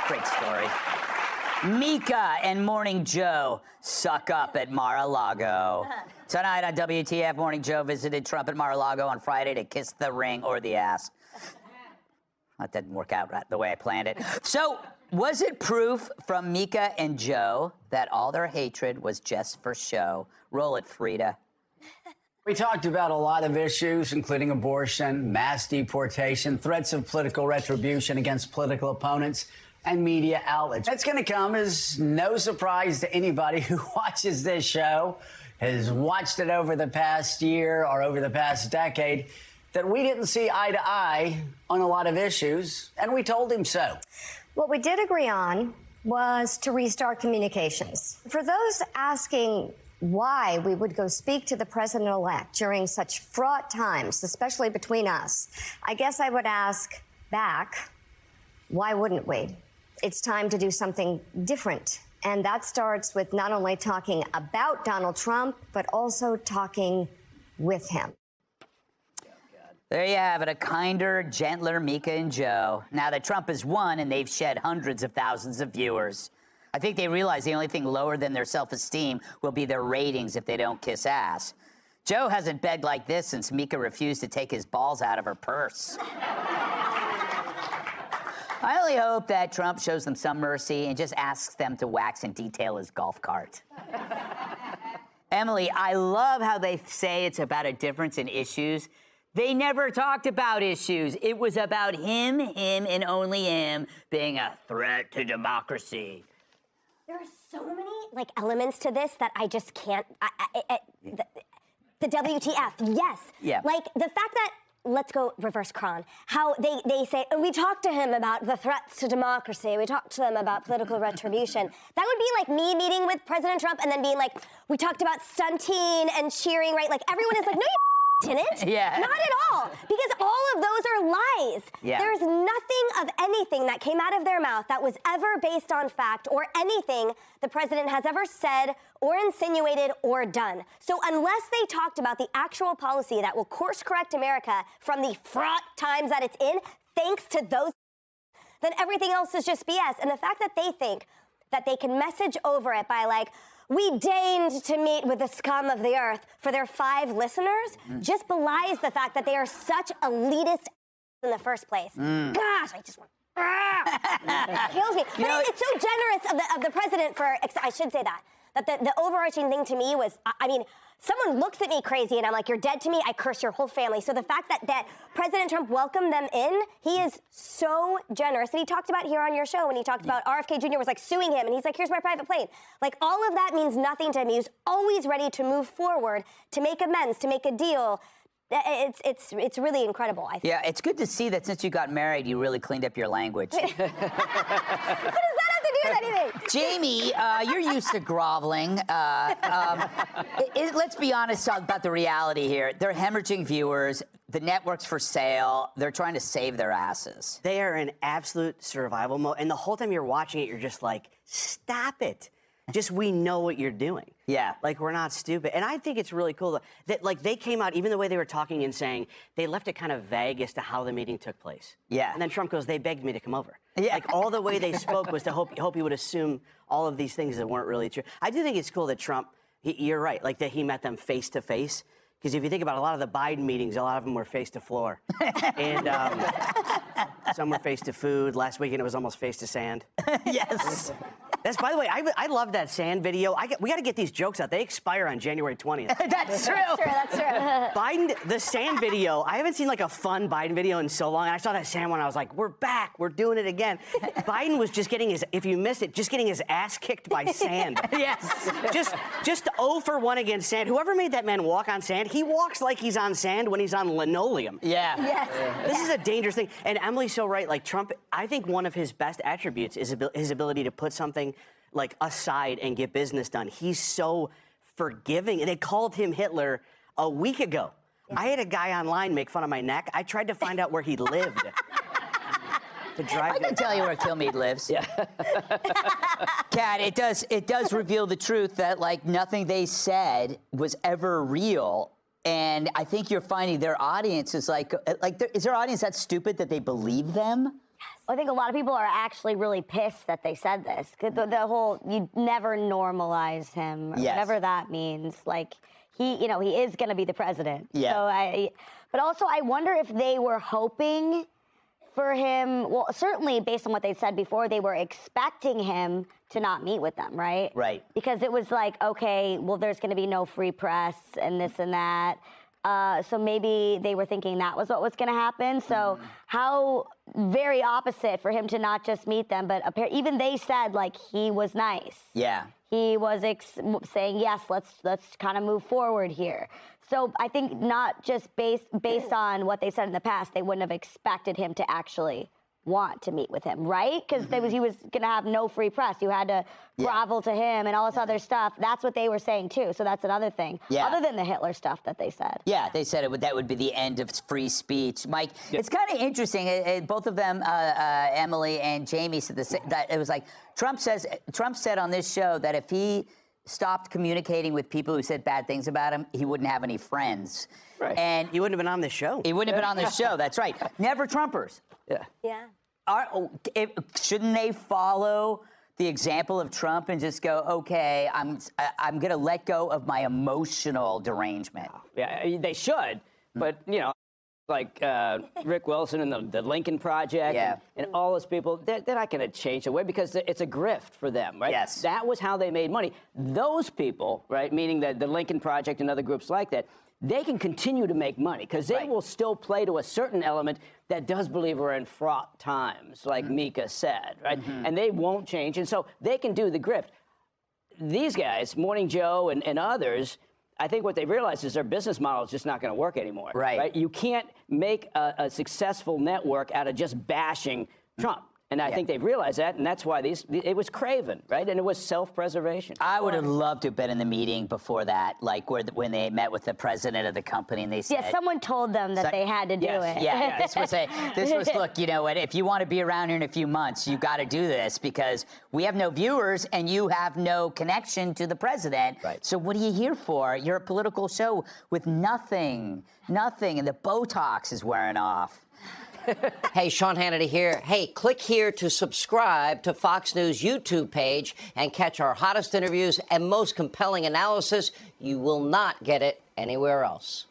Great story. Mika and Morning Joe suck up at Mar-a-Lago. Tonight on WTF, Morning Joe visited Trump at Mar-a-Lago on Friday to kiss the ring or the ass. That didn't work out right the way I planned it. So, was it proof from Mika and Joe that all their hatred was just for show? Roll it, Frida. We talked about a lot of issues, including abortion, mass deportation, threats of political retribution against political opponents, and media outlets. It's going to come as no surprise to anybody who watches this show, has watched it over the past year or over the past decade, that we didn't see eye to eye on a lot of issues, and we told him so. What we did agree on was to restart communications. For those asking why we would go speak to the president-elect during such fraught times, especially between us, I guess I would ask back, why wouldn't we? It's time to do something different. And that starts with not only talking about Donald Trump, but also talking with him. There you have it, a kinder, gentler Mika and Joe. Now that Trump has won and they've shed hundreds of thousands of viewers, I think they realize the only thing lower than their self-esteem will be their ratings if they don't kiss ass. Joe hasn't begged like this since Mika refused to take his balls out of her purse. I only hope that Trump shows them some mercy and just asks them to wax and detail his golf cart. Emily, I love how they say it's about a difference in issues. They never talked about issues. It was about him, and only him being a threat to democracy. There are so many, elements to this that I just can't... The WTF, yes. Yeah. Like, the fact that... Let's go reverse cron. How they say, we talked to him about the threats to democracy. We talked to them about political retribution. That would be like me meeting with President Trump and then being like, we talked about stunting and cheering, right? Like, everyone is like, no, you didn't. Yeah. Not at all. Because all of those are lies. Yeah. There's nothing of anything that came out of their mouth that was ever based on fact or anything the president has ever said or insinuated or done. So unless they talked about the actual policy that will course correct America from the fraught times that it's in, thanks to those, then everything else is just BS. And the fact that they think that they can message over it by like, we deigned to meet with the scum of the earth for their 5 listeners just belies the fact that they are such elitist in the first place. Gosh, I just want... It kills me. But it's so generous of the president for... I should say that the overarching thing to me was, I mean, someone looks at me crazy and I'm like, you're dead to me, I curse your whole family. So the fact that President Trump welcomed them in, he is so generous. And he talked about here on your show when he talked about RFK Jr. was like suing him and he's like, here's my private plane. Like, all of that means nothing to him. He's always ready to move forward, to make amends, to make a deal. It's really incredible, I think. Yeah, it's good to see that since you got married, you really cleaned up your language. What does that have to do with anything? Jamie, you're used to groveling. Let's be honest about the reality here. They're hemorrhaging viewers. The network's for sale. They're trying to save their asses. They are in absolute survival mode. And the whole time you're watching it, you're just like, stop it. Just, we know what you're doing. Yeah. Like, we're not stupid. And I think it's really cool that like, they came out, even the way they were talking and saying, they left it kind of vague as to how the meeting took place. Yeah. And then Trump goes, they begged me to come over. Yeah. Like, all the way they spoke was to hope he would assume all of these things that weren't really true. I do think it's cool that Trump, you're right, like that he met them face to face. Because if you think about a lot of the Biden meetings, a lot of them were face to floor. And some were face to food. Last weekend, it was almost face to sand. Yes. That's, by the way, I love that sand video. We got to get these jokes out. They expire on January 20th. That's true. That's true. Biden, the sand video, I haven't seen like a fun Biden video in so long. And I saw that sand one, I was like, we're back. We're doing it again. Biden was just getting if you missed it, just getting his ass kicked by sand. Yes. Just 0 for 1 against sand. Whoever made that man walk on sand, he walks like he's on sand when he's on linoleum. Yeah. Yes. This is a dangerous thing. And Emily's so right. Like, Trump, I think one of his best attributes is his ability to put something like aside and get business done. He's so forgiving. And they called him Hitler a week ago. Yeah. I had a guy online make fun of my neck. I tried to find out where he lived. I can tell you where Kilmeade lives. Yeah. Kat, it does reveal the truth that, like, nothing they said was ever real. And I think you're finding their audience is like is their audience that stupid that they believe them? I think a lot of people are actually really pissed that they said this. The whole, you never normalize him, or Yes. whatever that means. Like, he is going to be the president. Yeah. But also, I wonder if they were hoping for him. Well, certainly based on what they said before, they were expecting him to not meet with them, right? Right. Because it was like, okay, well, there's going to be no free press and this and that. So maybe they were thinking that was what was going to happen. So how very opposite for him to not just meet them, but even they said like he was nice. Yeah. He was saying, yes, let's kind of move forward here. So I think not just based on what they said in the past, they wouldn't have expected him to actually want to meet with him, right? Because he was going to have no free press. You had to grovel to him and all this other stuff. That's what they were saying too. So that's another thing. Yeah. Other than the Hitler stuff that they said. Yeah, they said that would be the end of free speech. Mike, it's kind of interesting. Both of them, Emily and Jamie, said that it was like Trump said on this show that if he stopped communicating with people who said bad things about him, he wouldn't have any friends. Right. And He wouldn't have been on this show. he wouldn't have been on this show. That's right. Never Trumpers. Yeah. Yeah. Shouldn't they follow the example of Trump and just go, okay, I'm going to let go of my emotional derangement? Yeah, they should, but like Rick Wilson and the Lincoln Project and all those people, they're not going to change the way because it's a grift for them, right? Yes. That was how they made money. Those people, right, meaning the Lincoln Project and other groups like that, they can continue to make money because they will still play to a certain element that does believe we're in fraught times, like Mika said, right? And they won't change, and so they can do the grift. These guys, Morning Joe and others, I think what they realize is their business model is just not going to work anymore. Right. You can't make a successful network out of just bashing Trump. And I think they've realized that, and that's why it was craven, right? And it was self-preservation. I would have loved to have been in the meeting before that, like when they met with the president of the company and they said... Yeah, someone told them that they had to do it. Yeah, this was, look, you know what, if you want to be around here in a few months, you got to do this because we have no viewers and you have no connection to the president. Right. So what are you here for? You're a political show with nothing, and the Botox is wearing off. Hey, Sean Hannity here. Hey, click here to subscribe to Fox News YouTube page and catch our hottest interviews and most compelling analysis. You will not get it anywhere else.